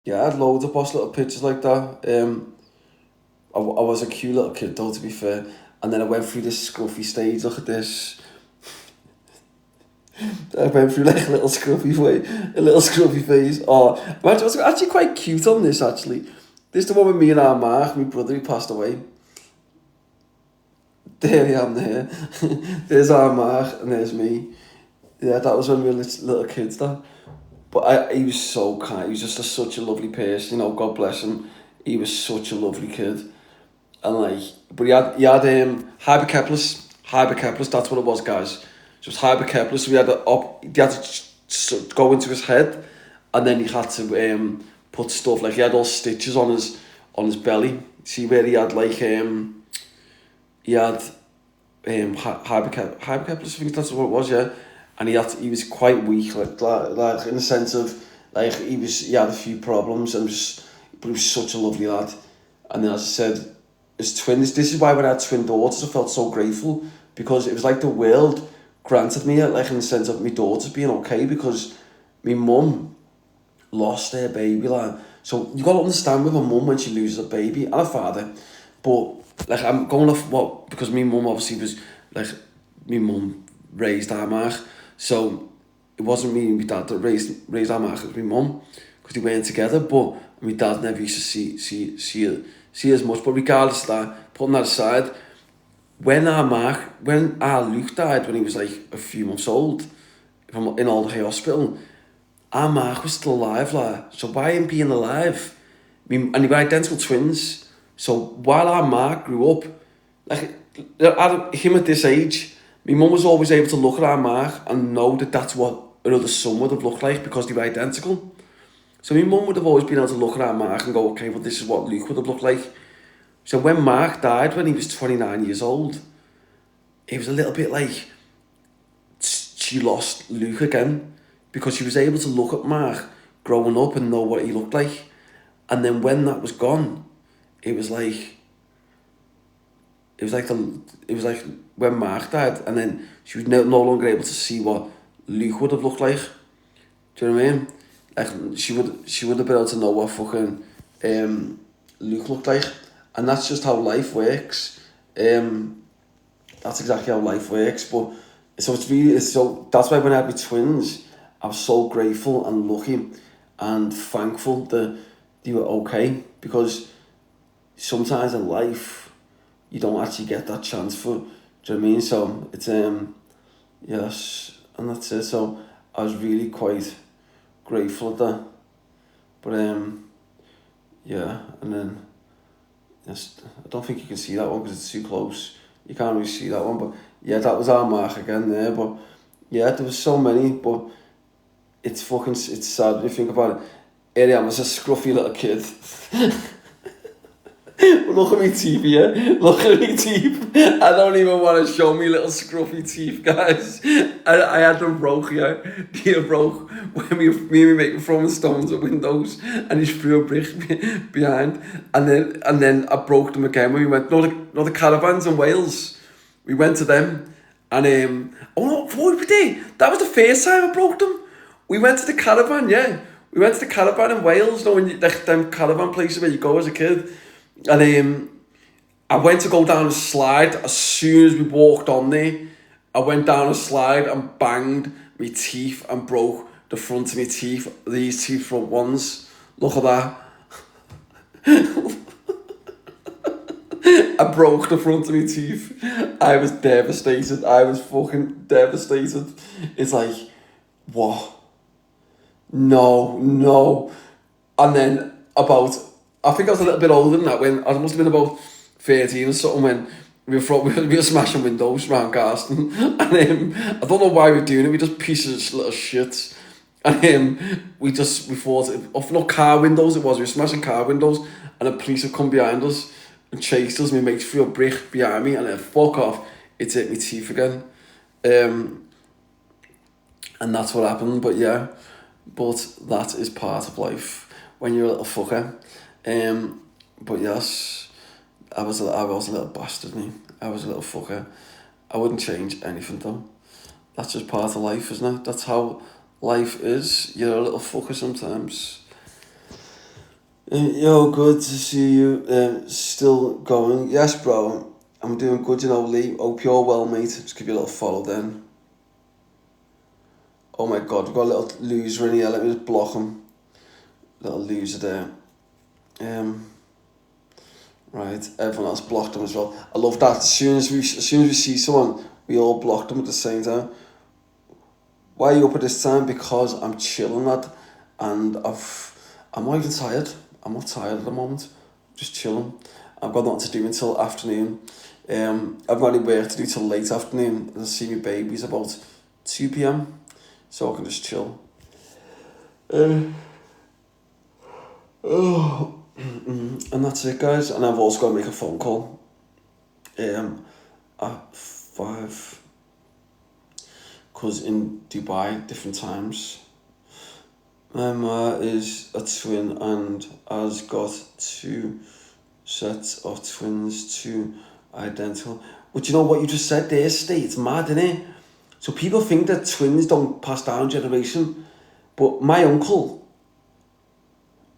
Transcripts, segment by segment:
Yeah, I had loads of posh little pictures like that. I was a cute little kid though, to be fair. And then I went through this scruffy stage. Look at this. I went through like a little scruffy phase. Oh, man, it was actually quite cute on this actually. This is the one with me and our Mark, my brother who passed away. There I am there. There's our Mark and there's me. Yeah, that was when we were little kids that. But he was so kind. He was just such a lovely person, you know, God bless him. He was such a lovely kid. And like, but he had hypercephalus, that's what it was, guys. So it was hypercephalus, so he had to go into his head, and then he had to put stuff, like he had all stitches on his belly. See where he had like, he had hypercephalus, I think that's what it was, yeah. And he was quite weak, like in the sense of, like he had a few problems, but he was such a lovely lad. And then as I said, his twins, this is why when I had twin daughters I felt so grateful, because it was like the world granted me it, like in the sense of my daughters being okay, because my mum lost her baby, like. So you got to understand with a mum when she loses a baby, and a father, but like I'm going off what, because my mum obviously was like, my mum raised our Mark, so it wasn't me and my dad that raised our Mark, it was my mum, because they weren't together, but my dad never used to see as much. But regardless of that, putting that aside, when our Luke died when he was like a few months old, in Alderhay Hospital, our Mark was still alive, like. So by him being alive, and they were identical twins. So while our Mark grew up, like him at this age, my mum was always able to look at our Mark and know that that's what another son would have looked like, because they were identical. So my mum would have always been able to look at our Mark and go, okay, well this is what Luke would have looked like. So when Mark died when he was 29 years old, it was a little bit like she lost Luke again, because she was able to look at Mark growing up and know what he looked like. And then when that was gone, it was like when Mark died, and then she was no longer able to see what Luke would have looked like. Do you know what I mean? Like she would have been able to know what fucking Luke looked like. And that's just how life works. That's exactly how life works. But so that's why when I had my twins, I was so grateful and lucky and thankful that they were okay, because sometimes in life you don't actually get that chance for. Do you know what I mean? So it's yes, and that's it. So I was really quite grateful at that. But yeah, and then yes, I don't think you can see that one because it's too close. You can't really see that one, but yeah, that was our Mark again there. But yeah, there was so many, but it's sad when you think about it. Here I am as a scruffy little kid. Look at me teeth, yeah? Look at me teeth. I don't even want to show me little scruffy teeth, guys. I had them broke, yeah. They broke when me and my mate were throwing stones at windows, and he threw a brick behind. And then I broke them again when we went, the caravans in Wales. We went to them, and oh no, what did we do? That was the first time I broke them. We went to the caravan, yeah. We went to the caravan in Wales, them caravan places where you go as a kid. And I went to go down a slide. As soon as we walked on there, I went down a slide and banged my teeth and broke the front of my teeth. These two front ones. Look at that. I broke the front of my teeth. I was devastated. I was fucking devastated. It's like, what? No. And then I think I was a little bit older than that, when I must have been about 13 or something, when we were smashing windows around Garston. And I don't know why we were doing it, we just pieces of little shit. And we thought, not car windows it was, we were smashing car windows, and the police had come behind us and chased us. My mate threw a brick behind me, and then fuck off, it hit my teeth again. And that's what happened, but yeah. But that is part of life when you're a little fucker. But yes, I was a little bastard, me. I was a little fucker. I wouldn't change anything though. That's just part of life, isn't it? That's how life is. You're a little fucker sometimes. Yo, good to see you. Still going? Yes, bro. I'm doing good, Lee. Hope you're well, mate. Just give you a little follow then. Oh my god, we've got a little loser in here. Let me just block him. Little loser there. Right, everyone else blocked him as well. I love that. As soon as we see someone, we all blocked them at the same time. Why are you up at this time? Because I'm chilling, lad, and I'm not even tired. I'm not tired at the moment. I'm just chilling. I've got nothing to do until afternoon. I've got any work to do till late afternoon. And I see my babies about 2 p.m. So I can just chill. And that's it, guys. And I've also got to make a phone call. At 5. Because in Dubai, different times. My ma is a twin and has got 2 sets of twins, 2 identical. But you know what you just said there, Steve? It's mad, isn't it? So people think that twins don't pass down generation. But my uncle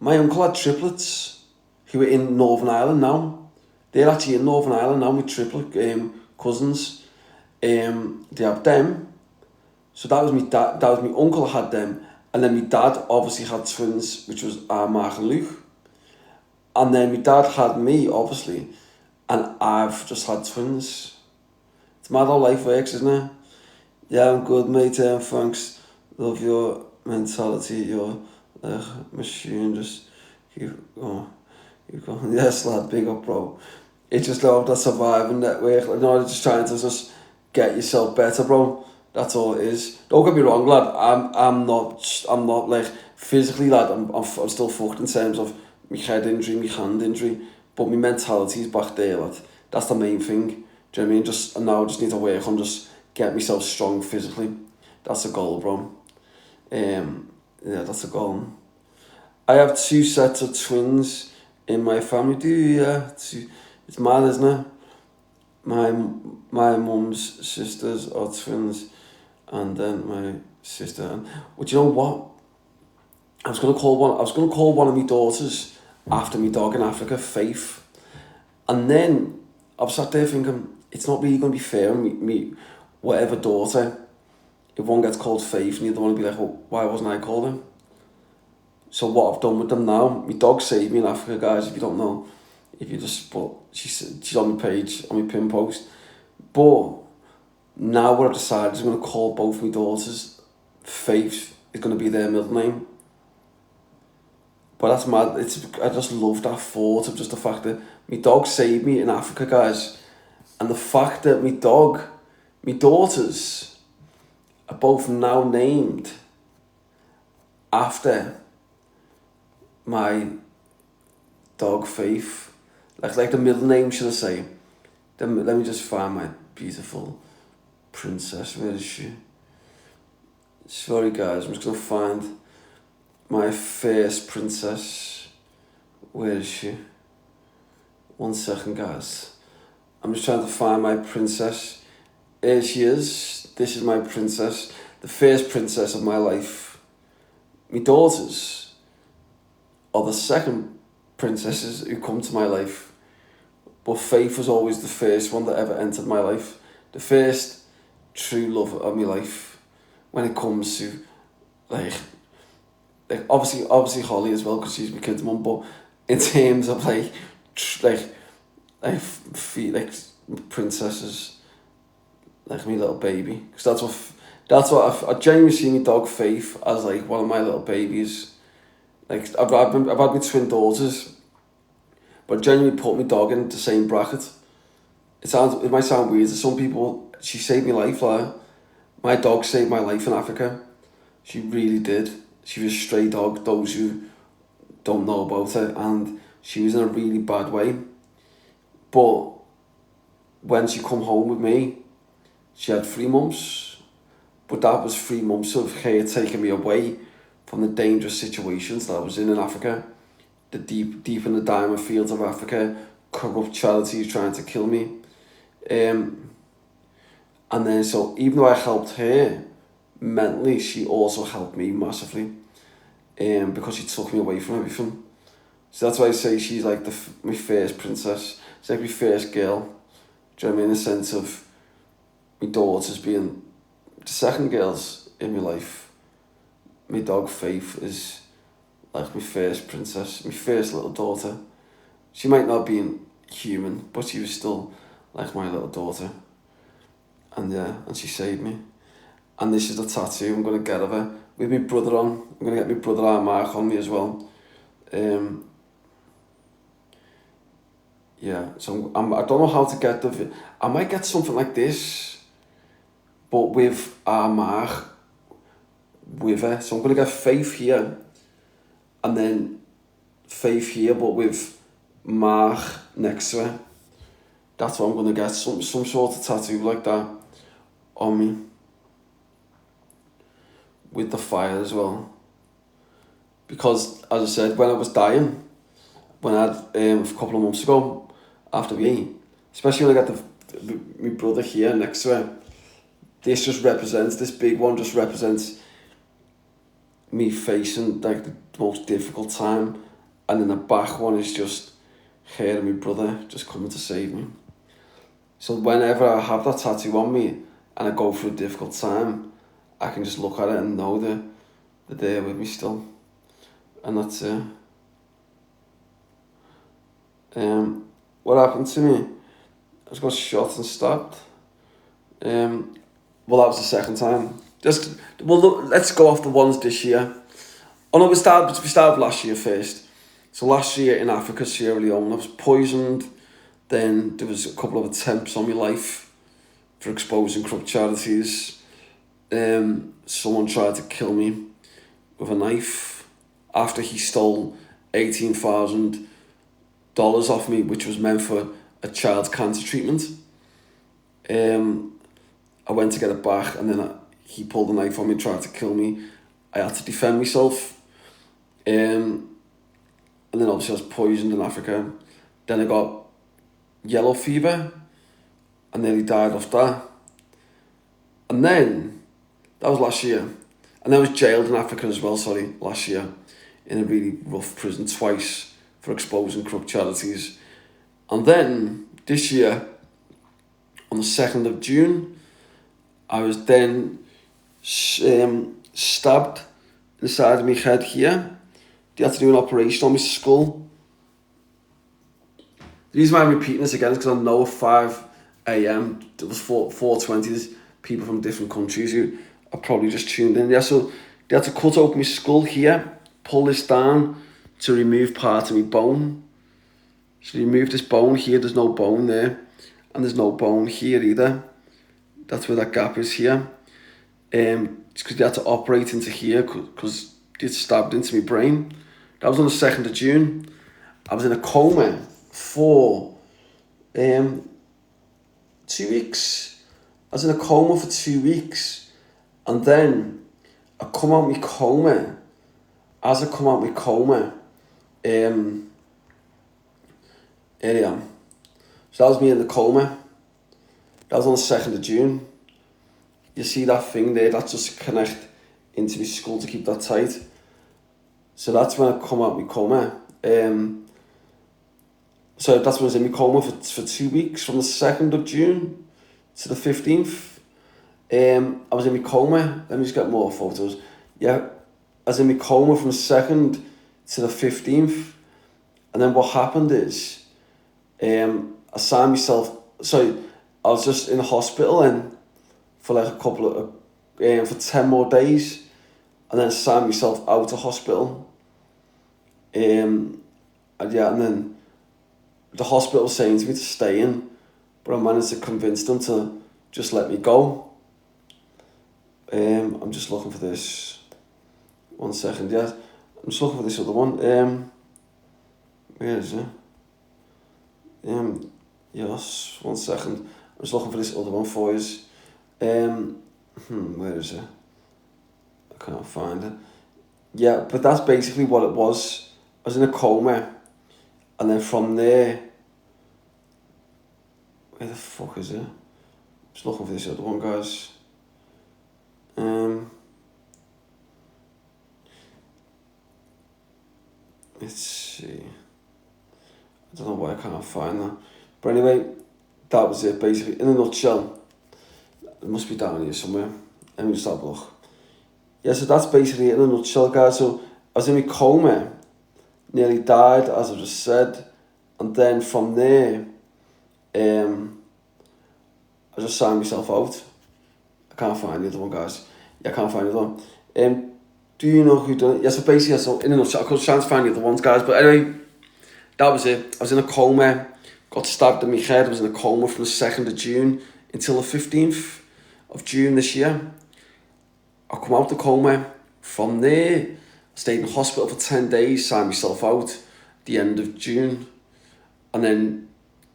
had triplets who are in Northern Ireland now. They're actually in Northern Ireland now with triplet cousins. They have them. So that was my dad. That was my uncle had them, and then my dad obviously had twins, which was Mark and Luke. And then my dad had me, obviously, and I've just had twins. It's mad how life works, isn't it? Yeah, I'm good, mate. Thanks. Love your mentality. Your machine. Just keep going. Keep going. Yes, lad. Big up, bro. It's just love that surviving network. You know, just trying to just get yourself better, bro. That's all it is. Don't get me wrong, lad. I'm not like physically, lad. I'm still fucked in terms of my head injury, my hand injury, but my mentality is back there, lad. That's the main thing. Do you know what I mean? I just need to work on just get myself strong physically. That's the goal, bro. Yeah, that's the goal. I have 2 sets of twins in my family. Do you? Yeah. It's mad, isn't it? My mum's sisters are twins, and then my sister. And well, do you know what? I was gonna call one of my daughters after my dog in Africa, Faith, and then I was sat there thinking it's not really gonna be fair on me whatever daughter. If one gets called Faith and the other one will be like, well, why wasn't I called him? So what I've done with them now, my dog saved me in Africa, guys. If you don't know, if you just she's on my page, on my pin post. But now what I've decided is I'm going to call both my daughters Faith. Is going to be their middle name. But that's mad. I just love that thought of just the fact that my dog saved me in Africa, guys, and the fact that my daughters are both now named after my dog Faith, like the middle name, should I say? Then let me just find my beautiful princess. Where is she? Sorry, guys, I'm just gonna find my first princess. Where is she? 1 second, guys. I'm just trying to find my princess. Here she is. This is my princess, the first princess of my life. My daughters are the second princesses who come to my life, but Faith was always the first one that ever entered my life, the first true love of my life. When it comes to like obviously Holly as well, because she's my kid's mum, but in terms of like princesses, like my little baby, because that's what I genuinely see my dog Faith as like one of my little babies. Like I've had my twin daughters, but I genuinely put my dog in the same bracket. It might sound weird to some people. She saved my life, like my dog saved my life in Africa. She really did. She was a stray dog, those who don't know about her, and she was in a really bad way. But when she come home with me, she had 3 months, but that was 3 months of her taking me away from the dangerous situations that I was in Africa, the deep in the diamond fields of Africa, corrupt charities trying to kill me. And then so even though I helped her mentally, she also helped me massively, because she took me away from everything. So that's why I say she's like my first princess. She's like my first girl. Do you know what I mean? In the sense of my daughters being the second girls in my life. My dog Faith is like my first princess, my first little daughter. She might not be human, but she was still like my little daughter. And yeah, and she saved me. And this is the tattoo I'm going to get of her with my brother on. I'm going to get my brother Mark on me as well. Yeah, so I don't know how to get I might get something like this, but with Mark with her. So I'm going to get Faith here, and then Faith here, but with Mark next to her. That's what I'm going to get, some sort of tattoo like that on me. With the fire as well. Because, as I said, when I was dying, when I had, a couple of months ago, after me, especially when I got my brother here next to her, this big one just represents me facing like the most difficult time, and then the back one is just her and my brother just coming to save me. So whenever I have that tattoo on me and I go through a difficult time, I can just look at it and know that they're there with me still. And that's it. What happened to me? I just got shot and stabbed. Well, that was the second time. Look, let's go off the ones this year. Oh no, we started last year first. So last year in Africa, Sierra Leone, I was poisoned. Then there was a couple of attempts on my life for exposing corrupt charities. Someone tried to kill me with a knife after he stole $18,000 off me, which was meant for a child's cancer treatment. I went to get it back, and then he pulled a knife on me, tried to kill me. I had to defend myself. And then obviously I was poisoned in Africa. Then I got yellow fever, and nearly died of that. And then, that was last year. And then I was jailed in Africa as well, last year, in a really rough prison twice for exposing corrupt charities. And then, this year, on the 2nd of June, I was then stabbed in the side of my head here. They had to do an operation on my skull. The reason why I'm repeating this again is because I know at 5 a.m, there was 4:20, there's people from different countries who are probably just tuned in. Yeah, so they had to cut open my skull here, pull this down to remove part of my bone. So they removed this bone here, there's no bone there, and there's no bone here either. That's where that gap is here. It's because they had to operate into here because it stabbed into my brain. That was on the 2nd of June. I was in a coma for 2 weeks. I was in a coma for 2 weeks, and then I come out of my coma. As I come out of my coma, here I am. So that was me in the coma. That was on the 2nd of June. You see that thing there, that's just to connect into my skull to keep that tight. So that's when I come out of my coma. So that's when I was in my coma for 2 weeks, from the 2nd of June to the 15th. I was in my coma. Let me just get more photos. Yeah, I was in my coma from the 2nd to the 15th. And then what happened is, I signed myself, I was just in the hospital and for like a couple of, for 10 more days. And then I signed myself out of hospital. And then the hospital was saying to me to stay in, but I managed to convince them to just let me go. I'm just looking for this. 1 second, yeah. I'm just looking for this other one. Where is it? Yes, 1 second. I'm just looking for this other one for you. Where is it? I can't find it. Yeah, but that's basically what it was. I was in a coma, and then from there, where the fuck is it? Just looking for this other one, guys. let's see. I don't know why I can't find that. But anyway, that was it basically. In a nutshell, it must be down here somewhere. Let me just have a look. Yeah, so that's basically it in a nutshell, guys. So I was in a coma, nearly died, as I just said. And then from there, I just signed myself out. I can't find the other one, guys. Yeah, I can't find the other one. Do you know who done it? Yeah, so basically, so in a nutshell, I could try to find the other ones, guys. But anyway, that was it. I was in a coma, got stabbed in my head. I was in a coma from the 2nd of June until the 15th of June this year. I come out the coma. From there, I stayed in hospital for 10 days, signed myself out the end of June. And then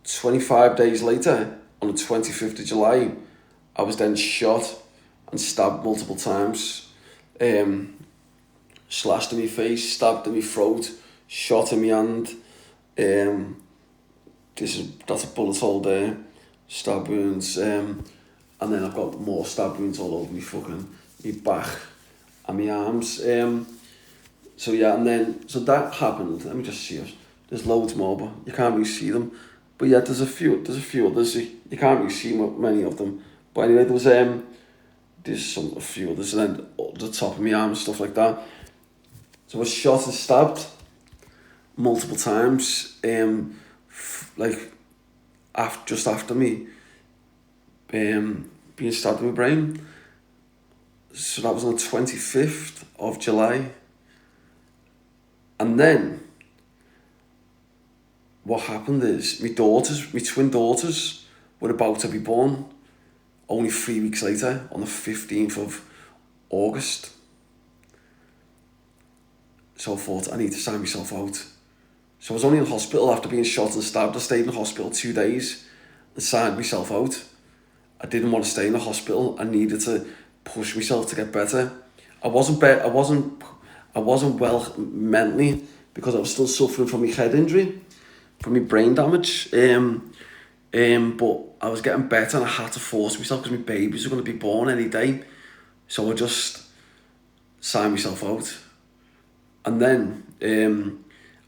25 days later, on the 25th of July, I was then shot and stabbed multiple times. Slashed in my face, stabbed in my throat, shot in my hand. That's a bullet hole there, stab wounds. And then I've got more stab wounds all over my back and my arms. So yeah, and then, so that happened. Let me just see it. There's loads more, but you can't really see them. But yeah, there's a few others. You can't really see many of them. But anyway, there's a few others, and then the top of my arm and stuff like that. So I was shot and stabbed multiple times. Just after me being stabbed in my brain. So that was on the 25th of July. And then what happened is my twin daughters were about to be born only 3 weeks later, on the 15th of August. So I thought, I need to sign myself out. So I was only in hospital after being shot and stabbed. I stayed in hospital 2 days and signed myself out. I didn't want to stay in the hospital. I needed to push myself to get better. I wasn't well mentally because I was still suffering from my head injury, from my brain damage. But I was getting better and I had to force myself because my babies were going to be born any day. So I just signed myself out. And then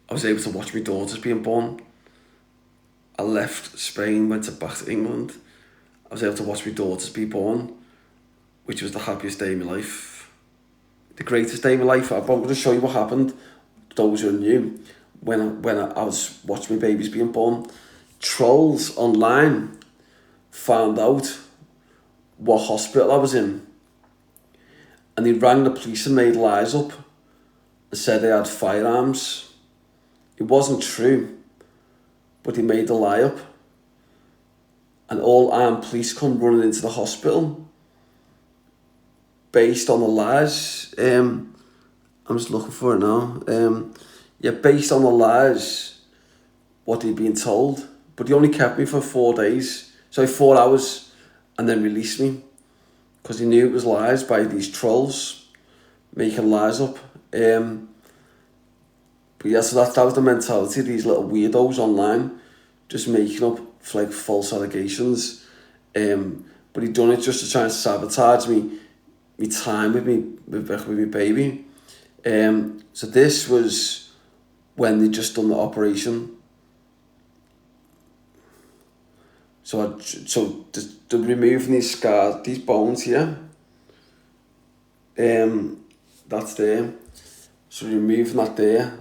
I was able to watch my daughters being born. I left Spain, went back to England. I was able to watch my daughters be born, which was the happiest day of my life. The greatest day of my life. I'm going to show you what happened, those who are new, when I was watching my babies being born. Trolls online found out what hospital I was in, and they rang the police and made lies up and said they had firearms. It wasn't true, but they made the lie up. And all armed police come running into the hospital based on the lies. I'm just looking for it now. Based on the lies, what they'd been told. But they only kept me for 4 days, 4 hours, and then released me. Because they knew it was lies by these trolls making lies up. But yeah, so that was the mentality of these little weirdos online, just making up false allegations. But he'd done it just to try and sabotage me time with my baby. So this was when they just done the operation. So they're removing these scars, these bones here. That's there. So removing that there.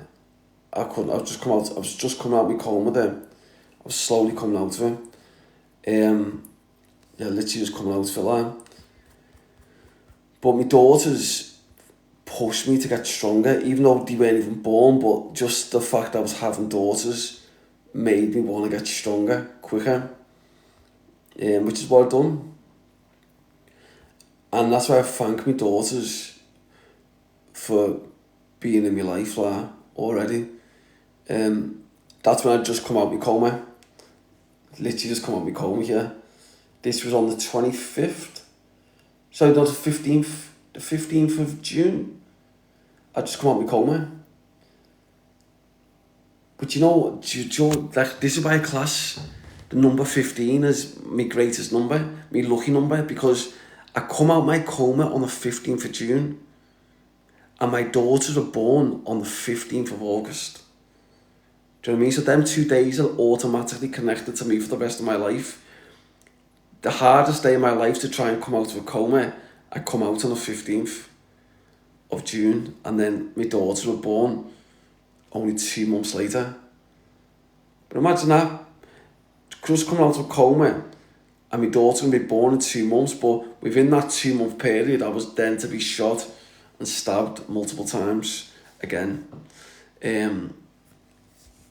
I was just coming out of my coma there. I was slowly coming out of it. Literally just coming out of it like. But my daughters pushed me to get stronger, even though they weren't even born, but just the fact I was having daughters made me want to get stronger, quicker. Which is what I've done. And that's why I thank my daughters for being in my life already. That's when I just come out of my coma. Literally just come out of my coma here. This was on the 25th. So that was the 15th of June. I just come out of my coma. But you know, like, this is why I class the number 15 is my greatest number, my lucky number, because I come out my coma on the 15th of June and my daughters were born on the 15th of August. Do you know what I mean? So them 2 days are automatically connected to me for the rest of my life. The hardest day of my life to try and come out of a coma, I come out on the 15th of June, and then my daughters were born only 2 months later. But imagine that, just coming out of a coma, and my daughter going to be born in 2 months, but within that 2-month period, I was then to be shot and stabbed multiple times again.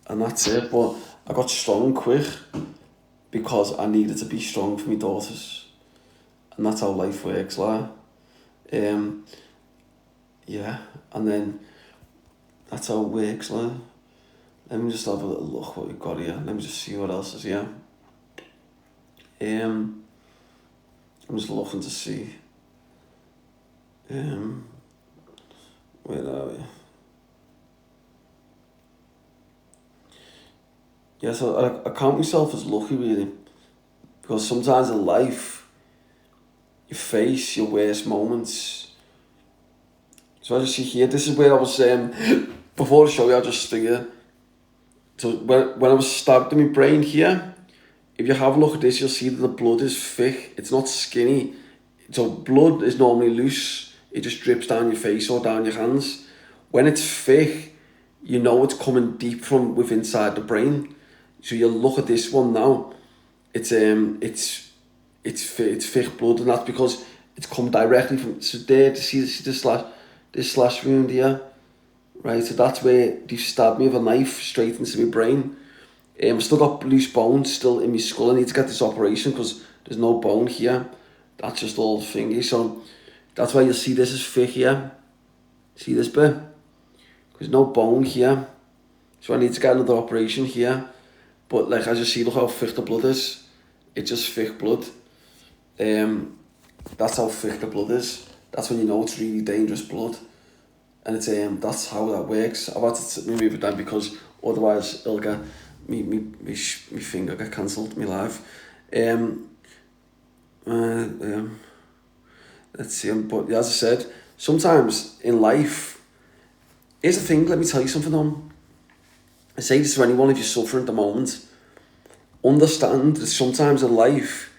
And that's it, but I got strong quick because I needed to be strong for my daughters. And that's how life works, like. Yeah, and then that's how it works, like. Let me just have a little look what we've got here. Let me just see what else is here. I'm just looking to see. Where are we? Yeah, so I count myself as lucky, really, because sometimes in life you face your worst moments. So as you see here, this is where I was before the show. I just here. So when I was stabbed in my brain here, if you have a look at this, you'll see that the blood is thick. It's not skinny. So blood is normally loose. It just drips down your face or down your hands. When it's thick, you know it's coming deep from within inside the brain. So you look at this one now. It's thick blood, and that's because it's come directly from. So there, to see this slash wound here, right? So that's where they stabbed me with a knife straight into my brain. Still got loose bones still in my skull. I need to get this operation because there's no bone here. That's just all thingy. So that's why you'll see this is thick here. See this bit? There's no bone here. So I need to get another operation here. But like, as you see, look how thick the blood is. It's just thick blood. That's how thick the blood is. That's when you know it's really dangerous blood. And it's that's how that works. I've had to move it down because otherwise it'll get me finger get cancelled, me live. Let's see. But as I said, sometimes in life, here's the thing. Let me tell you something. I say this to anyone if you're suffering at the moment. Understand that sometimes in life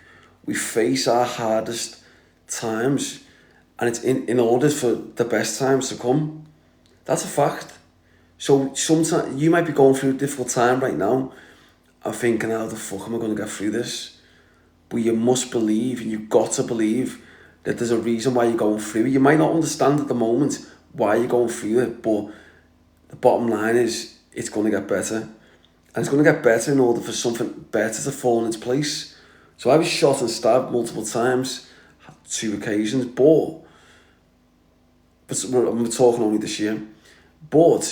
we face our hardest times, and it's in order for the best times to come. That's a fact. So sometimes you might be going through a difficult time right now and thinking, how the fuck am I going to get through this? But you must believe, and you've got to believe, that there's a reason why you're going through it. You might not understand at the moment why you're going through it, but the bottom line is it's going to get better. And it's going to get better in order for something better to fall in its place. So I was shot and stabbed multiple times, 2 occasions, but I'm talking only this year. But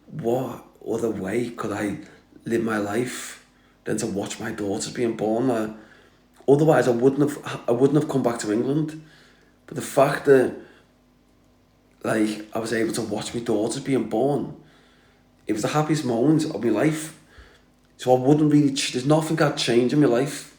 what other way could I live my life than to watch my daughters being born? Otherwise, I wouldn't have come back to England. But the fact that like I was able to watch my daughters being born, it was the happiest moment of my life. So I wouldn't really. There's nothing I'd change in my life.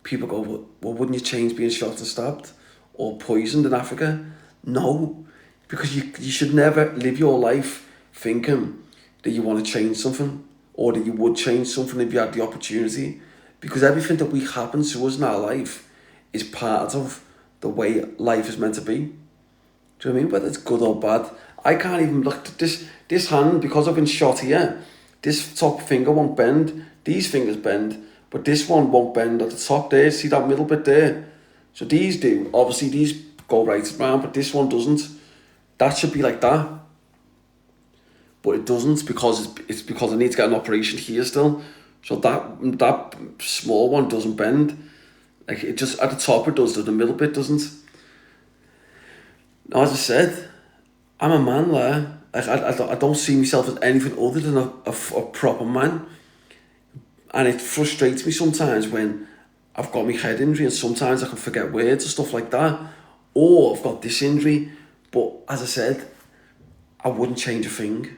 People go, well, wouldn't you change being shot and stabbed or poisoned in Africa? No, because you should never live your life thinking that you want to change something or that you would change something if you had the opportunity. Because everything that happens to us in our life is part of the way life is meant to be. Do you know what I mean? Whether it's good or bad. I can't even look at this hand, because I've been shot here. This top finger won't bend. These fingers bend, but this one won't bend at the top there. See that middle bit there? So these do. Obviously these go right around, but this one doesn't. That should be like that. But it doesn't because it's because I need to get an operation here still. So that small one doesn't bend. Like it just at the top it does, the middle bit doesn't. Now, as I said, I'm a man there. Like I don't see myself as anything other than a proper man. And it frustrates me sometimes when I've got my head injury and sometimes I can forget words and stuff like that. Or I've got this injury. But as I said, I wouldn't change a thing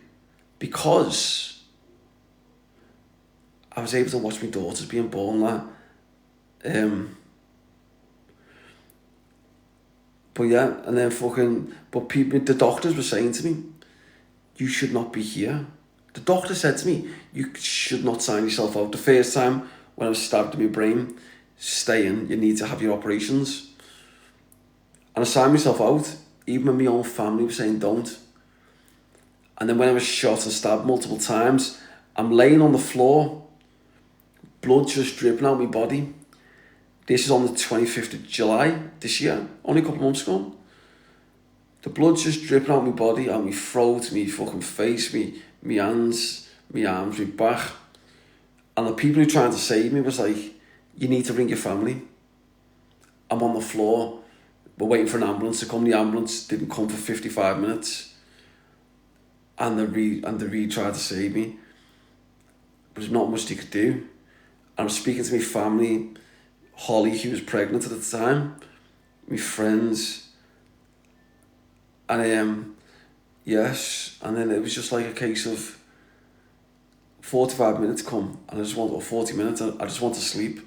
because I was able to watch my daughters being born there. But yeah, and then but people, the doctors were saying to me, you should not be here. The doctor said to me, you should not sign yourself out. The first time when I was stabbed in my brain, stay in, you need to have your operations. And I signed myself out, even when my own family was saying don't. And then when I was shot and stabbed multiple times, I'm laying on the floor, blood just dripping out my body. This is on the 25th of July this year, only a couple of months ago. The blood's just dripping out my body, out my throat, my fucking face, my hands, my arms, my back. And the people who tried to save me was like, you need to ring your family. I'm on the floor, we're waiting for an ambulance to come. The ambulance didn't come for 55 minutes. And they tried to save me. But there's not much they could do. And I was speaking to my family, Holly, who was pregnant at the time, my friends, and yes, and then it was just like a case of 45 minutes come, and or 40 minutes, and I just want to sleep.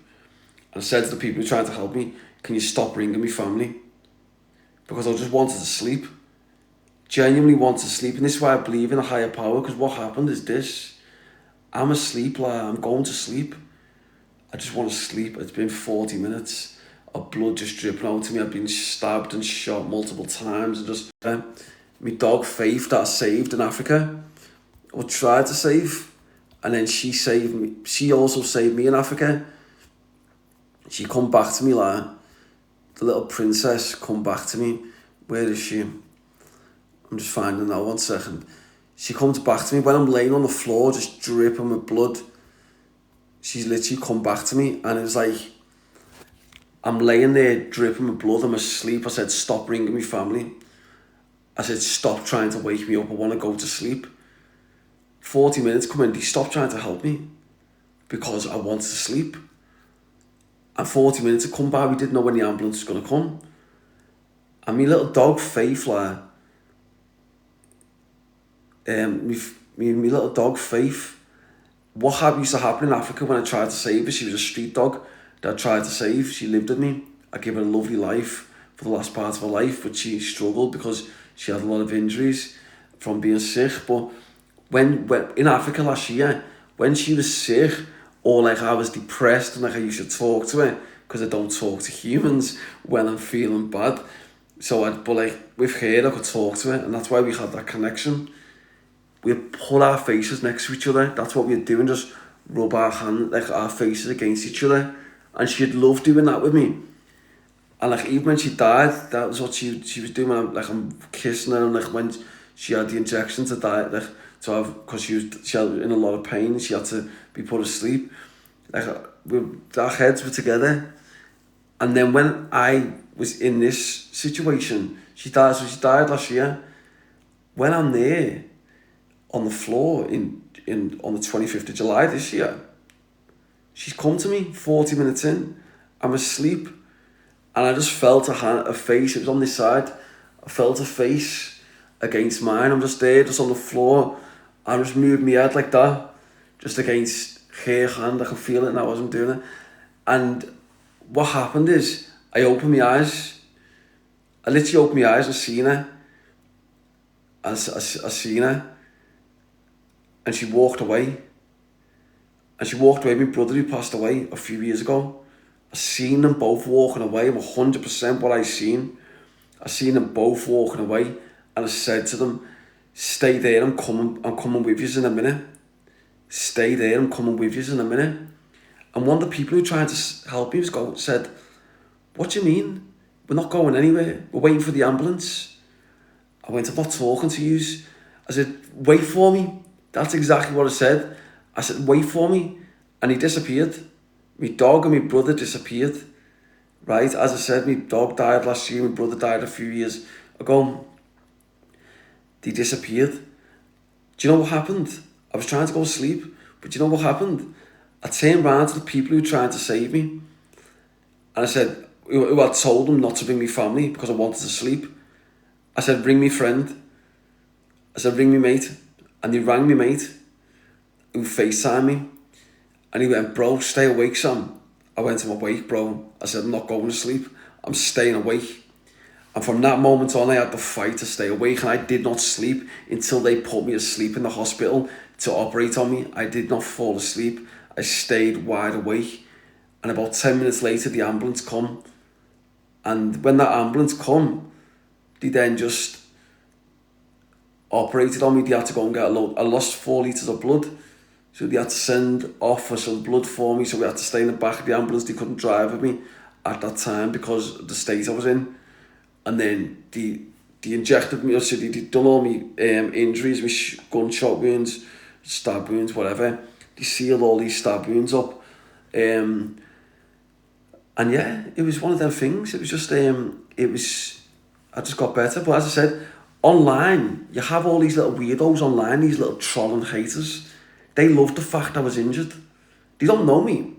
And I said to the people who tried to help me, can you stop ringing me family? Because I just wanted to sleep. Genuinely want to sleep, and this is why I believe in a higher power, because what happened is this. I'm asleep, like, I'm going to sleep. I just want to sleep. It's been 40 minutes of blood just dripping out to me. I've been stabbed and shot multiple times. And just my dog Faith that I saved in Africa, or tried to save, and then she saved me. She also saved me in Africa. She come back to me, like, the little princess come back to me. Where is she? I'm just finding out, 1 second. She comes back to me when I'm laying on the floor, just dripping with blood. She's literally come back to me, and it was like, I'm laying there dripping with blood, I'm asleep. I said, stop ringing me family. I said, stop trying to wake me up, I want to go to sleep. 40 minutes come in, they stopped trying to help me because I wanted to sleep. And 40 minutes had come by, we didn't know when the ambulance was going to come. And my little dog, Faith, like, my little dog, Faith, what used to happen in Africa when I tried to save her, she was a street dog that I tried to save. She lived with me. I gave her a lovely life for the last part of her life, but she struggled because she had a lot of injuries from being sick. But when in Africa last year, when she was sick, or like I was depressed and like I used to talk to her, because I don't talk to humans when I'm feeling bad. But like with her, I could talk to her, and that's why we had that connection. We'd put our faces next to each other. That's what we'd do, and just rub our faces against each other. And she'd love doing that with me. And like even when she died, that was what she was doing. I'm kissing her, and like when she had the injection to die, like to have, because she was in a lot of pain, she had to be put to sleep. Like our heads were together. And then when I was in this situation, she died. So she died last year. When I'm there on the floor on the 25th of July this year, she's come to me 40 minutes in. I'm asleep, and I just felt a face. It was on this side. I felt a face against mine. I'm just there, just on the floor. I just moved my head like that, just against her hand. I could feel it, and I wasn't doing it. And what happened is, I opened my eyes. I literally opened my eyes and seen her. I seen her. And she walked away. And she walked away with my brother who passed away a few years ago. I seen them both walking away. 100% what I seen. I seen them both walking away. And I said to them, stay there, I'm coming with you in a minute. Stay there, I'm coming with you in a minute. And one of the people who tried to help me said, what do you mean? We're not going anywhere. We're waiting for the ambulance. I went, I'm not talking to you. I said, wait for me. That's exactly what I said. I said, wait for me. And he disappeared. My dog and my brother disappeared. Right? As I said, my dog died last year. My brother died a few years ago. They disappeared. Do you know what happened? I was trying to go to sleep. But do you know what happened? I turned around to the people who tried to save me. And I said, who had told them not to bring me family because I wanted to sleep. I said, ring me friend. I said, ring me mate. And he rang me mate, who FaceTimed me. And he went, bro, stay awake, Sam. I went, I'm awake, bro. I said, I'm not going to sleep. I'm staying awake. And from that moment on, I had to fight to stay awake. And I did not sleep until they put me asleep in the hospital. to operate on me. I did not fall asleep. I stayed wide awake. And about 10 minutes later, the ambulance come. And when that ambulance come, they then just operated on me. They had to go and get a load. I lost 4 litres of blood. So they had to send off for some blood for me. So we had to stay in the back of the ambulance. They couldn't drive with me at that time because of the state I was in. And then they injected me, so they'd done all my injuries, my gunshot wounds, stab wounds, whatever. They sealed all these stab wounds up. And yeah, it was one of them things. It was just, I just got better. But as I said, online, you have all these little weirdos online, these little trolling haters. They love the fact I was injured. They don't know me.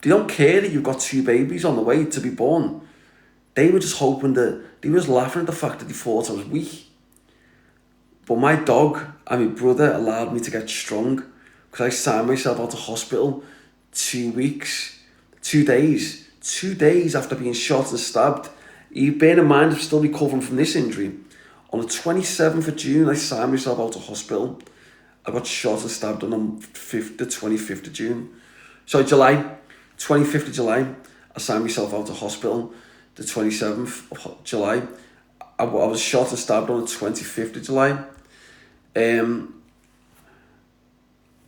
They don't care that you've got 2 babies on the way to be born. They were just hoping that, they were just laughing at the fact that they thought I was weak. But my dog and my brother allowed me to get strong, because I signed myself out of hospital 2 days after being shot and stabbed. You bear in mind, I'm still recovering from this injury. On the 27th of June, I signed myself out of hospital. I got shot and stabbed on the 25th of June. Sorry, July. 25th of July, I signed myself out of hospital. The 27th of July, I was shot and stabbed on the 25th of July.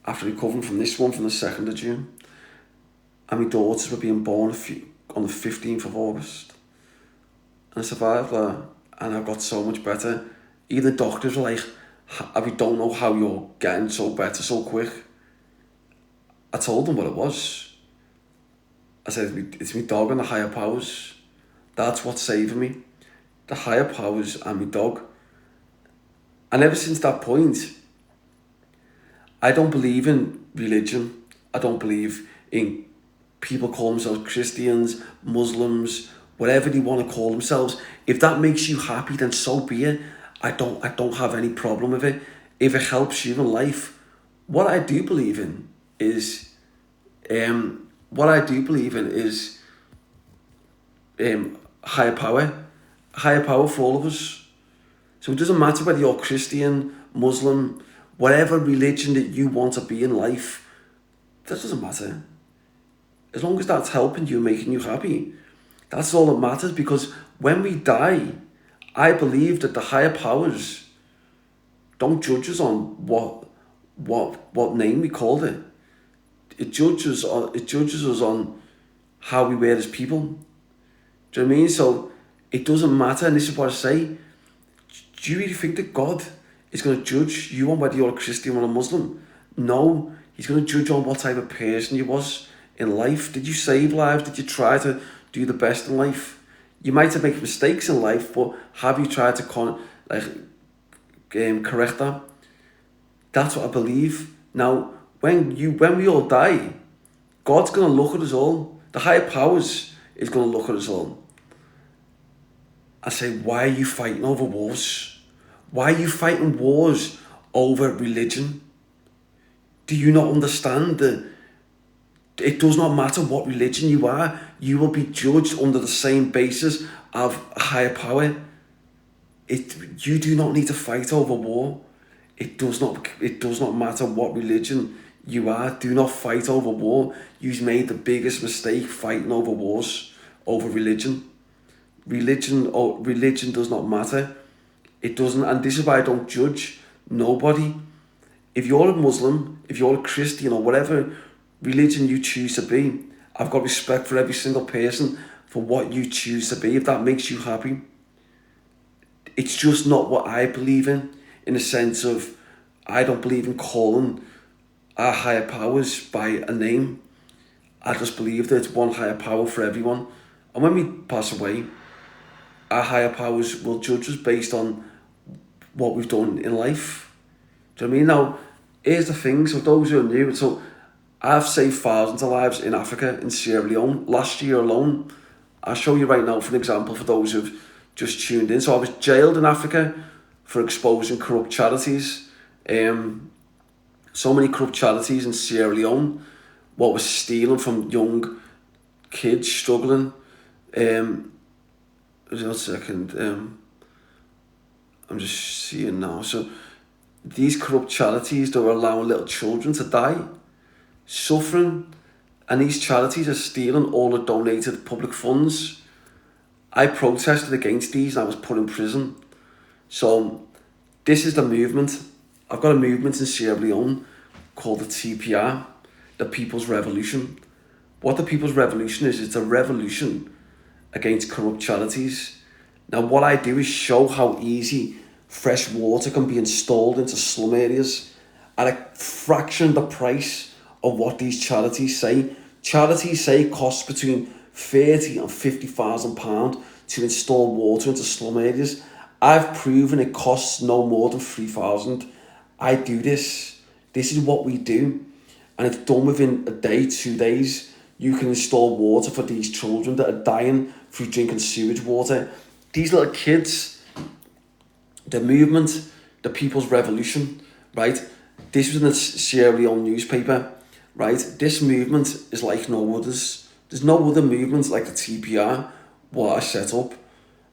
After recovering from this one, from the 2nd of June. And my daughters were being born on the 15th of August. And I survived that. And I got so much better. Even the doctors were like, we don't know how you're getting so better so quick. I told them what it was. I said, it's my dog and the higher powers. That's what's saving me. The higher powers and my dog. And ever since that point, I don't believe in religion. I don't believe in people call themselves Christians, Muslims, whatever they want to call themselves. If that makes you happy, then so be it. I don't have any problem with it. If it helps you in life, what I do believe in is higher power for all of us. So it doesn't matter whether you're Christian, Muslim, whatever religion that you want to be in life, that doesn't matter. As long as that's helping you, making you happy, that's all that matters. Because when we die, I believe that the higher powers don't judge us on what name we called it. It judges us on how we were as people. Do you know what I mean? So it doesn't matter, and this is what I say. Do you really think that God is going to judge you on whether you're a Christian or a Muslim? No, he's going to judge on what type of person you was in life. Did you save lives? Did you try to do the best in life? You might have made mistakes in life, but have you tried to correct that? That's what I believe. Now, when we all die, God's going to look at us all. The higher powers is going to look at us all. I say, why are you fighting over wars? Why are you fighting wars over religion? Do you not understand that it does not matter what religion you are, you will be judged under the same basis of a higher power? You do not need to fight over war. It does not matter what religion you are. Do not fight over war. You've made the biggest mistake fighting over wars, over religion. Religion does not matter. It doesn't, and this is why I don't judge nobody. If you're a Muslim, if you're a Christian, or whatever religion you choose to be, I've got respect for every single person for what you choose to be, if that makes you happy. It's just not what I believe in the sense of, I don't believe in calling our higher powers by a name. I just believe that it's one higher power for everyone. And when we pass away, our higher powers will judge us based on what we've done in life. Do you know what I mean? Now, here's the thing, so those who are new, so I've saved thousands of lives in Africa, in Sierra Leone. Last year alone, I'll show you right now for an example for those who've just tuned in. So I was jailed in Africa for exposing corrupt charities. So many corrupt charities in Sierra Leone, what was stealing from young kids struggling. Just a second. I'm just seeing now. So these corrupt charities that are allowing little children to die, suffering, and these charities are stealing all the donated public funds. I protested against these and I was put in prison. So this is the movement. I've got a movement in Sierra Leone called the TPR, the People's Revolution. What the People's Revolution is, it's a revolution against corrupt charities. Now what I do is show how easy fresh water can be installed into slum areas at a fraction of the price of what these charities say. Charities say it costs between £30,000 and £50,000 to install water into slum areas. I've proven it costs no more than £3,000. I do this. This is what we do. And it's done within a day, 2 days. You can install water for these children that are dying through drinking sewage water. These little kids, the movement, the People's Revolution, right? This was in the Sierra Leone newspaper, right? This movement is like no others. There's no other movements like the TPR, what I set up.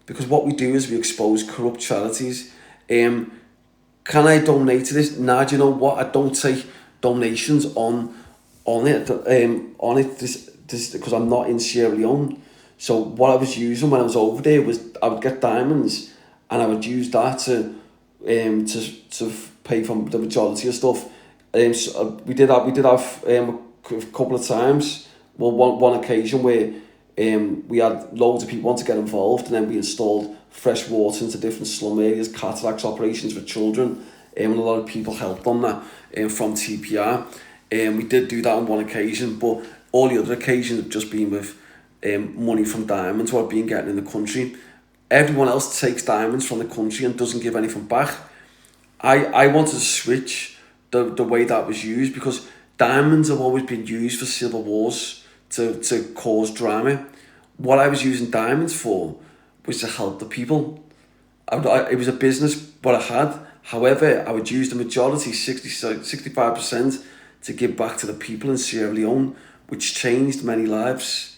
Because what we do is we expose corrupt charities. Can I donate to this? Nah, do you know what? I don't take donations on it. This because I'm not in Sierra Leone. So what I was using when I was over there was I would get diamonds, and I would use that to pay for the majority of stuff. So we did have a couple of times. Well, one occasion where we had loads of people want to get involved, and then we installed fresh water into different slum areas, cataracts operations for children, and a lot of people helped on that from TPR. We did do that on one occasion, but all the other occasions have just been with money from diamonds what I've been getting in the country. Everyone else takes diamonds from the country and doesn't give anything back. I wanted to switch the way that was used, because diamonds have always been used for civil wars to cause drama. What I was using diamonds for was to help the people. It was a business what I had. However, I would use the majority, 65%, to give back to the people in Sierra Leone, which changed many lives.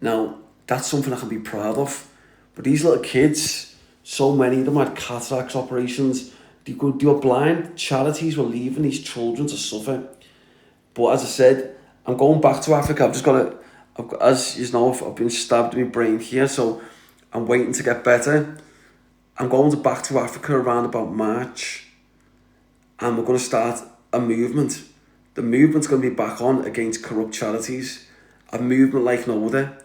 Now, that's something I can be proud of. But these little kids, so many of them had cataracts operations. They were blind. Charities were leaving these children to suffer. But as I said, I'm going back to Africa. As you know, I've been stabbed in my brain here, so I'm waiting to get better. I'm going back to Africa around about March, and we're going to start a movement. The movement's going to be back on against corrupt charities. A movement like no other.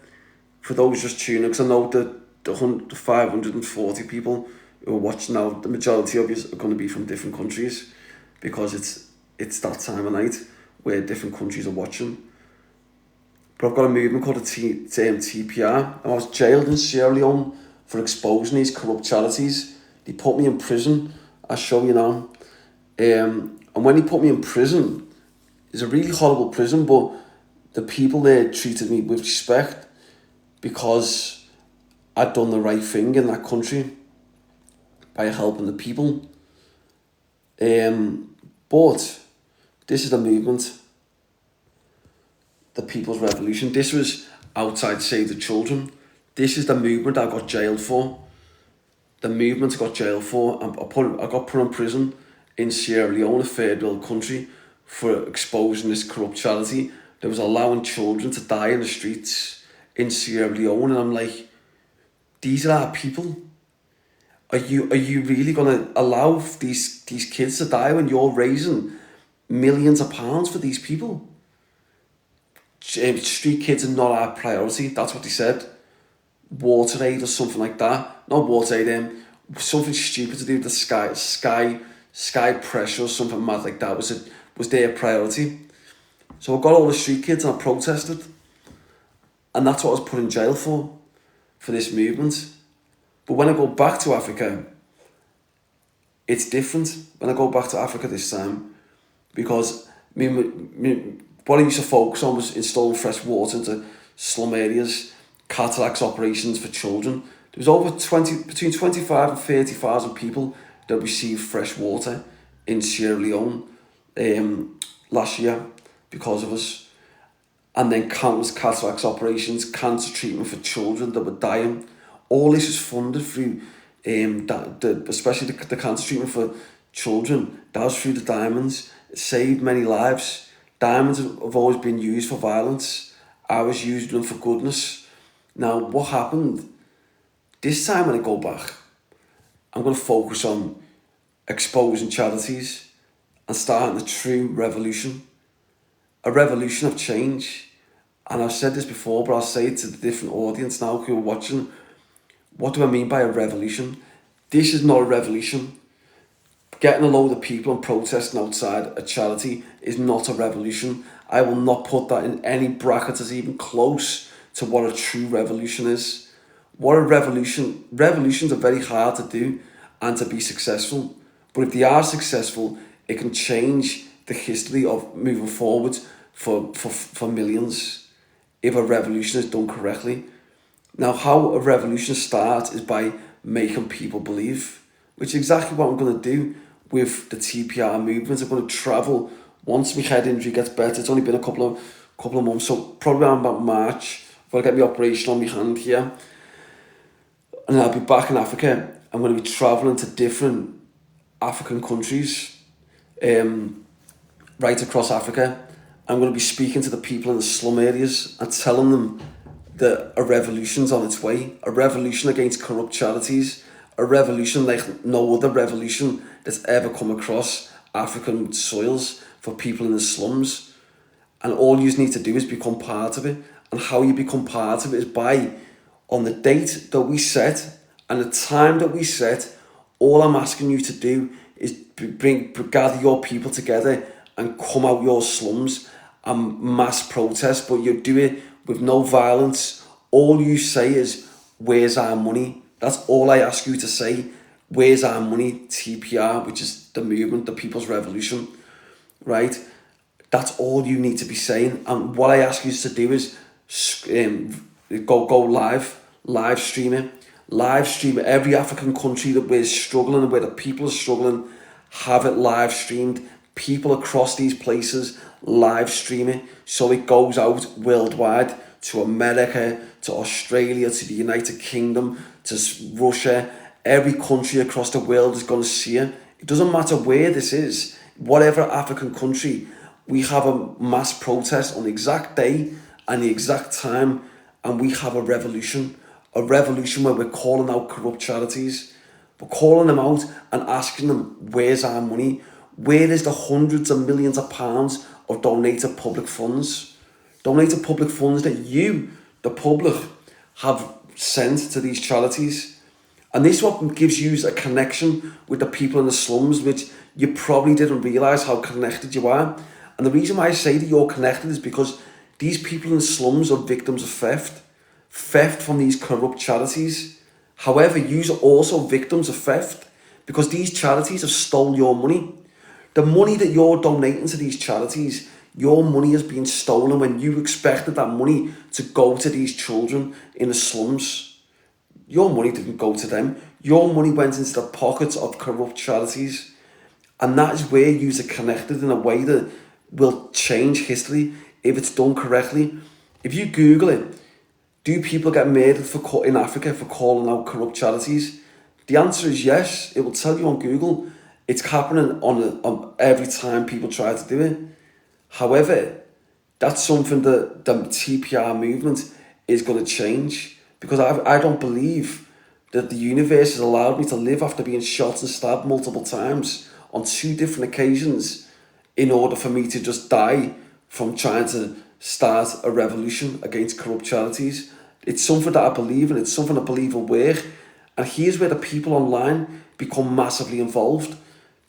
For those just tuning, because I know that the 540 people who are watching now, the majority of you are going to be from different countries, because it's that time of night where different countries are watching. But I've got a movement called the TPR. I was jailed in Sierra Leone for exposing these corrupt charities. They put me in prison, I'll show you now. And when they put me in prison, it's a really horrible prison, but the people there treated me with respect because I'd done the right thing in that country by helping the people. But this is the movement, the People's Revolution. This was outside Save the Children. This is the movement I got jailed for. The movement I got jailed for. I got put in prison in Sierra Leone, a third world country, for exposing this corrupt charity that was allowing children to die in the streets in Sierra Leone. And I'm like, these are our people. Are you really going to allow these kids to die when you're raising millions of pounds for these people? Street kids are not our priority. That's what they said. Water aid or something like that. Not water aid, something stupid to do with the sky pressure or something mad like that was their priority. So I got all the street kids and I protested. And that's what I was put in jail for this movement. But when I go back to Africa, it's different. When I go back to Africa this time, because what I used to focus on was installing fresh water into slum areas, cataracts operations for children. There was between 25 and 30,000 people that received fresh water in Sierra Leone last year because of us. And then countless cataracts operations, cancer treatment for children that were dying. All this was funded through especially the cancer treatment for children. That was through the diamonds. It saved many lives. Diamonds have always been used for violence. I was using them for goodness. Now, what happened? This time when I go back, I'm going to focus on exposing charities and starting a true revolution. A revolution of change. And I've said this before, but I'll say it to the different audience now who are watching. What do I mean by a revolution? This is not a revolution. Getting a load of people and protesting outside a charity is not a revolution. I will not put that in any bracket as even close to what a true revolution is. What a revolution. Revolutions are very hard to do and to be successful. But if they are successful, it can change the history of moving forward for millions if a revolution is done correctly. Now, how a revolution starts is by making people believe, which is exactly what I'm going to do with the TPR movement. I'm going to travel once my head injury gets better. It's only been a couple of months, so probably around about March, if I get my operation on my hand here, and I'll be back in Africa. I'm going to be travelling to different African countries, right across Africa. I'm going to be speaking to the people in the slum areas and telling them that a revolution's on its way, a revolution against corrupt charities, a revolution like no other revolution that's ever come across African soils for people in the slums. And all you need to do is become part of it. And how you become part of it is by, on the date that we set and the time that we set, all I'm asking you to do is gather your people together and come out your slums and mass protest, but you do it with no violence. All you say is, where's our money? That's all I ask you to say. Where's our money? TPR, which is the movement, the People's Revolution, right? That's all you need to be saying. And what I ask you to do is go live stream it. Live stream it. Every African country that we're struggling and where the people are struggling, have it live streamed. People across these places live stream it so it goes out worldwide to America, to Australia, to the United Kingdom, to Russia. Every country across the world is going to see it. It doesn't matter where this is, whatever African country, we have a mass protest on the exact day and the exact time, and we have a revolution where we're calling out corrupt charities. We're calling them out and asking them, where's our money? Where is the hundreds of millions of pounds of donated public funds? Donated public funds that you, the public, have sent to these charities. And this is what gives you a connection with the people in the slums, which you probably didn't realise how connected you are. And the reason why I say that you're connected is because these people in the slums are victims of theft from these corrupt charities. However, you are also victims of theft because these charities have stolen your money. The money that you're donating to these charities, your money has been stolen when you expected that money to go to these children in the slums. Your money didn't go to them. Your money went into the pockets of corrupt charities. And that is where you are connected in a way that will change history if it's done correctly. If you Google it, do people get murdered in Africa for calling out corrupt charities? The answer is yes. It will tell you on Google. It's happening on every time people try to do it. However, that's something that the TPR movement is going to change, because I don't believe that the universe has allowed me to live after being shot and stabbed multiple times on 2 different occasions in order for me to just die from trying to start a revolution against corrupt charities. It's something that I believe in. It's something I believe will work. And here's where the people online become massively involved.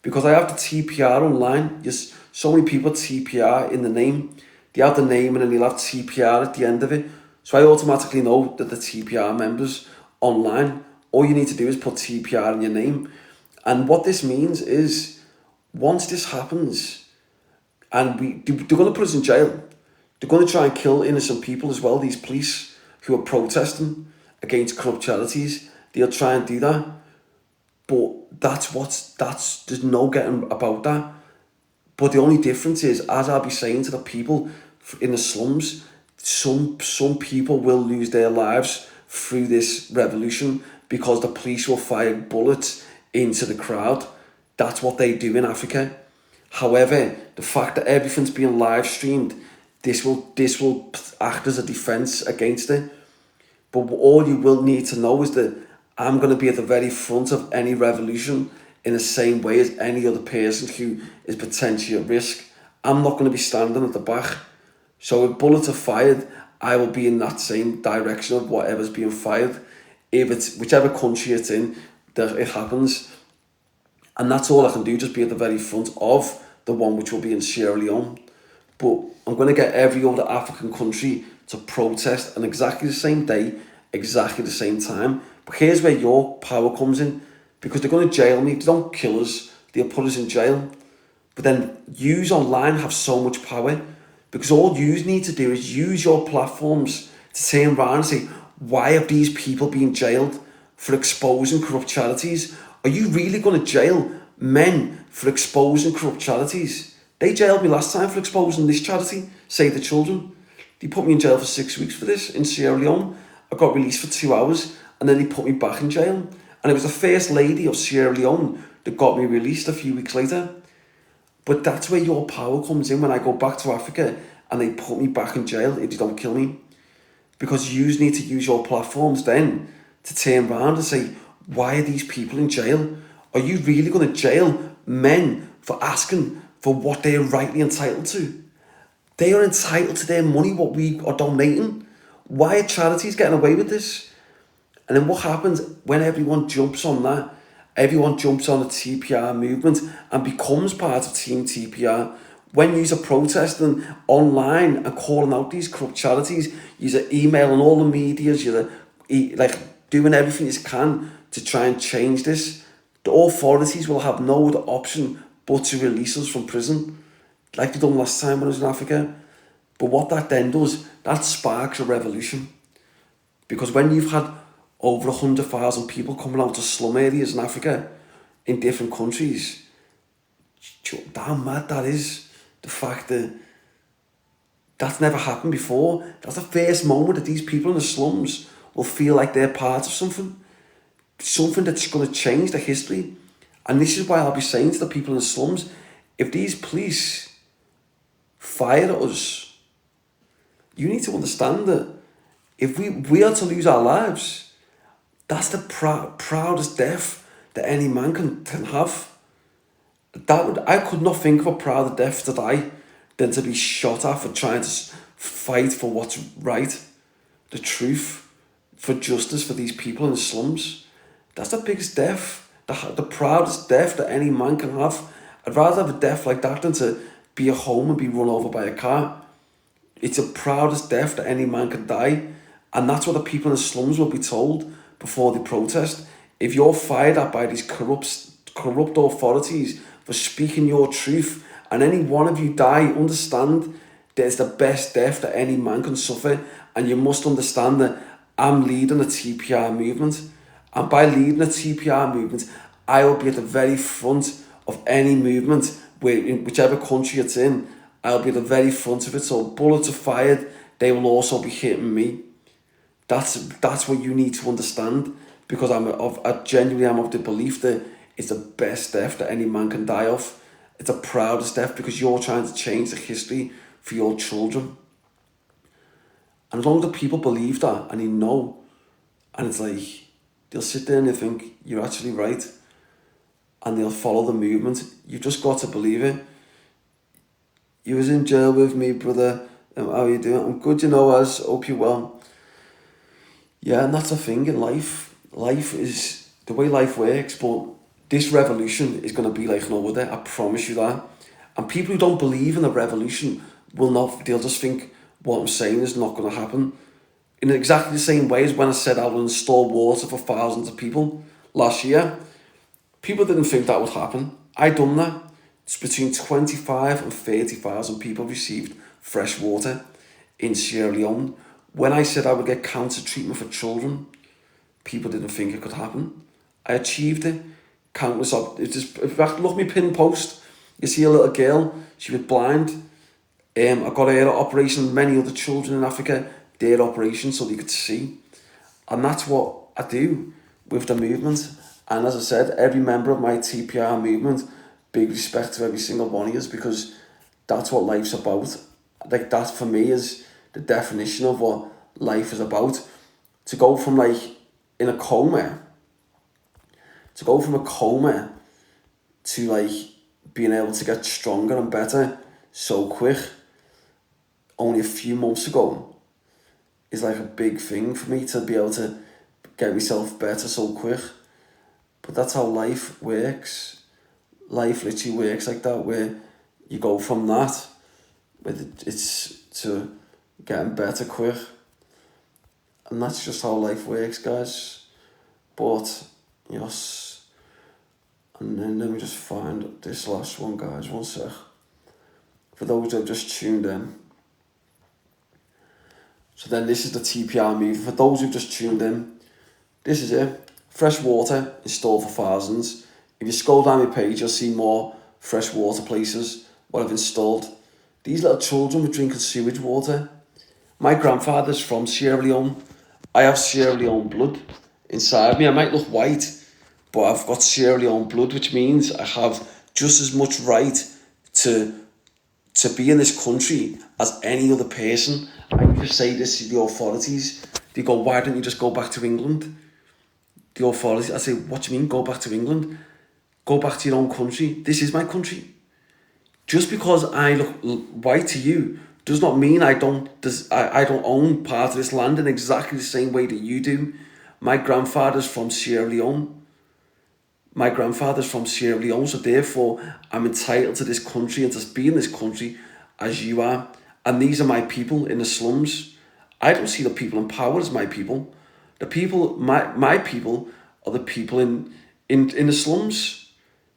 Because I have the TPR online. Yes, so many people TPR in the name. They have the name and then they'll have TPR at the end of it. So I automatically know that the TPR members online, all you need to do is put TPR in your name. And what this means is, once this happens, and they're going to put us in jail. They're going to try and kill innocent people as well, these police who are protesting against corrupt charities. They'll try and do that. But there's no getting about that. But the only difference is, as I'll be saying to the people in the slums, some people will lose their lives through this revolution because the police will fire bullets into the crowd. That's what they do in Africa. However, the fact that everything's being live streamed, this will act as a defence against it. But all you will need to know is that I'm going to be at the very front of any revolution in the same way as any other person who is potentially at risk. I'm not going to be standing at the back. So if bullets are fired, I will be in that same direction of whatever's being fired. If it's whichever country it's in, that it happens. And that's all I can do, just be at the very front of the one which will be in Sierra Leone. But I'm going to get every other African country to protest on exactly the same day, exactly the same time. But here's where your power comes in, because they're going to jail me. They don't kill us, they'll put us in jail. But then yous online have so much power, because all yous need to do is use your platforms to turn around and say, why have these people been jailed for exposing corrupt charities? Are you really going to jail men for exposing corrupt charities? They jailed me last time for exposing this charity, Save the Children. They put me in jail for 6 weeks for this in Sierra Leone. I got released for 2 hours and then they put me back in jail. And it was the First Lady of Sierra Leone that got me released a few weeks later. But that's where your power comes in when I go back to Africa and they put me back in jail if they don't kill me. Because you need to use your platforms then to turn around and say, why are these people in jail? Are you really going to jail men for asking for what they're rightly entitled to? They are entitled to their money, what we are donating. Why are charities getting away with this? And then what happens when everyone jumps on that? Everyone jumps on the TPR movement and becomes part of Team TPR. When you're protesting online and calling out these corrupt charities, you're emailing all the medias, you're like doing everything you can to try and change this. The authorities will have no other option but to release us from prison, like they done last time when I was in Africa. But what that then does, that sparks a revolution. Because when you've had over 100,000 people coming out to slum areas in Africa, in different countries, how mad that is. The fact that that's never happened before. That's the first moment that these people in the slums will feel like they're part of something. Something that's going to change the history. And this is why I'll be saying to the people in the slums, if these police fire at us, you need to understand that if we are to lose our lives, that's the proudest death that any man can have. I could not think of a prouder death to die than to be shot at for trying to fight for what's right, the truth, for justice for these people in the slums. That's the biggest death, the proudest death that any man can have. I'd rather have a death like that than to be at home and be run over by a car. It's the proudest death that any man can die. And that's what the people in the slums will be told before they protest. If you're fired at by these corrupt authorities for speaking your truth, and any one of you die, understand that it's the best death that any man can suffer. And you must understand that I'm leading the TPR movement. And by leading the TPR movement, I will be at the very front of any movement, in whichever country it's in. I'll be at the very front of it. So bullets are fired, they will also be hitting me. That's what you need to understand, because I genuinely am of the belief that it's the best death that any man can die of. It's the proudest death, because you're trying to change the history for your children. And as long as the people believe that and they know, and it's like, they'll sit there and they think, you're actually right, and they'll follow the movement. You've just got to believe it. You was in jail with me, brother. How are you doing? I'm good, as hope you're well. Yeah, and that's a thing in life. Life is the way life works, but this revolution is going to be like no other. I promise you that. And people who don't believe in the revolution will not, they'll just think what I'm saying is not going to happen. In exactly the same way as when I said I would install water for thousands of people last year. People didn't think that would happen. I done that. It's between 25 and 30,000 people received fresh water in Sierra Leone. When I said I would get cancer treatment for children, people didn't think it could happen. I achieved it. Countless of it. Just, in fact, look at me pin post. You see a little girl. She was blind. I got her operation. Many other children in Africa, their operation so they could see. And that's what I do with the movement. And as I said, every member of my TPR movement, big respect to every single one of you, because that's what life's about. Like, that for me is the definition of what life is about. To go from like in a coma, to go from a coma to like being able to get stronger and better so quick, only a few months ago, is like a big thing for me, to be able to get myself better so quick. But that's how life works. Life literally works like that, where you go from that, where it's to getting better quick. And that's just how life works, guys. But, yes. And then let me just find this last one, guys. One sec. For those who have just tuned in. So then this is the TPR movie. For those who've just tuned in, this is it. Fresh water installed for thousands. If you scroll down my page, you'll see more fresh water places, what I've installed. These little children were drinking sewage water. My grandfather's from Sierra Leone. I have Sierra Leone blood inside me. I might look white, but I've got Sierra Leone blood, which means I have just as much right to be in this country as any other person. I can just say this to the authorities. They go, why don't you just go back to England? The authorities, I say, what do you mean, go back to England? Go back to your own country. This is my country. Just because I look white to you does not mean I don't own part of this land in exactly the same way that you do. My grandfather's from Sierra Leone. So therefore I'm entitled to this country and to be in this country as you are. And these are my people in the slums. I don't see the people in power as my people. The people, my people, are the people in the slums.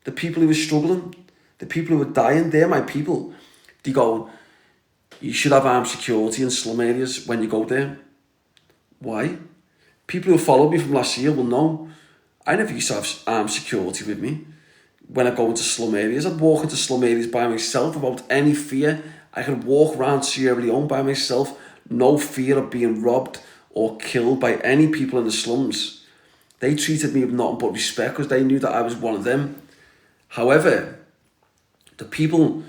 The people who are struggling, the people who are dying, they're my people. They go, you should have armed security in slum areas when you go there. Why? People who followed me from last year will know I never used to have armed security with me when I go into slum areas. I'd walk into slum areas by myself without any fear. I could walk around Sierra Leone by myself, no fear of being robbed or killed by any people in the slums. They treated me with nothing but respect because they knew that I was one of them. However, the people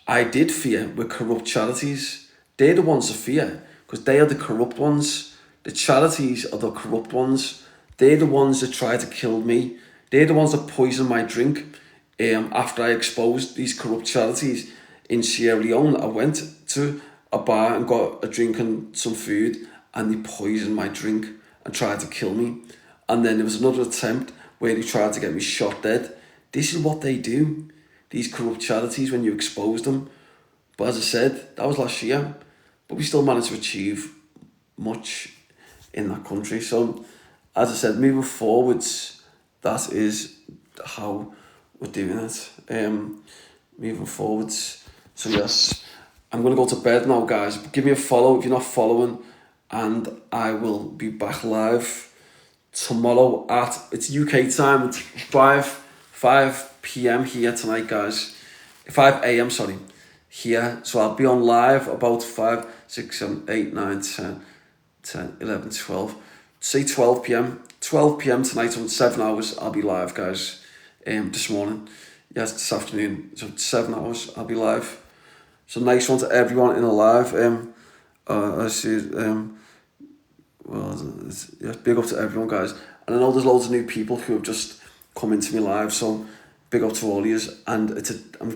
I did fear were corrupt charities. They're the ones to fear because they are the corrupt ones. The charities are the corrupt ones. They're the ones that tried to kill me. They're the ones that poisoned my drink. After I exposed these corrupt charities in Sierra Leone, I went to a bar and got a drink and some food, and they poisoned my drink and tried to kill me. And then there was another attempt where they tried to get me shot dead. This is what they do, these corrupt charities, when you expose them. But as I said, that was last year. But we still managed to achieve much in that country. So, as I said, moving forwards, that is how we're doing it. Moving forwards. So yes, I'm going to go to bed now, guys. Give me a follow if you're not following. And I will be back live tomorrow it's UK time, it's 5 p.m. here tonight, guys. 5 a.m, sorry, here. So I'll be on live about 5, 6, 7, 8, 9, 10, 11, 12. Say 12 p.m. 12 p.m. tonight, so in 7 hours, I'll be live, guys. This morning. Yes, this afternoon. So 7 hours, I'll be live. So nice one to everyone in the live. I see, yeah, big up to everyone, guys. And I know there's loads of new people who have just come into me live, so big up to all of you. And I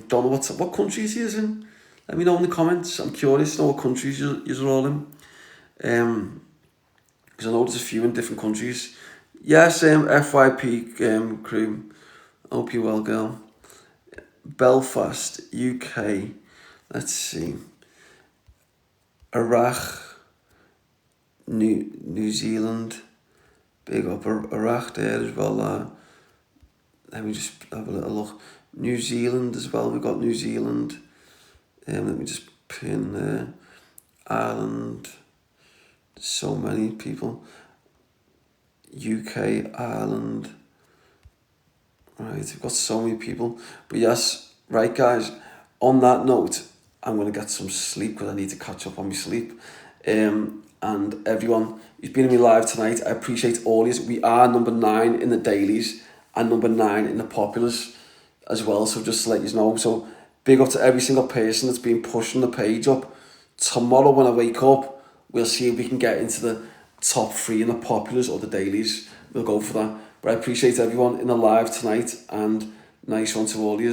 don't know what countries he is in. Let me know in the comments. I'm curious to know what countries you're all in. Because I know there's a few in different countries. Yes, FYP crew. Hope you're well, girl. Belfast, UK. Let's see. Iraq, New Zealand. Big up Iraq there as well. Let me just have a little look. New Zealand as well. We've got New Zealand. Let me just pin there. Ireland. So many people. UK, Ireland. Right, we've got so many people. But yes, right, guys. On that note, I'm going to get some sleep because I need to catch up on my sleep. And everyone who's been in me live tonight, I appreciate all of you. We are number 9 in the dailies. and number 9 in the populars as well. So just to let you know, so big up to every single person that's been pushing the page up. Tomorrow when I wake up, we'll see if we can get into the top 3 in the populars or the dailies. We'll go for that. But I appreciate everyone in the live tonight, and nice one to all of you.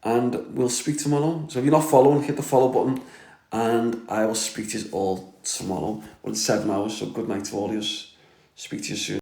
And we'll speak tomorrow. So if you're not following, hit the follow button, and I will speak to you all tomorrow. Well, it's 7 hours, so good night to all of you. Speak to you soon.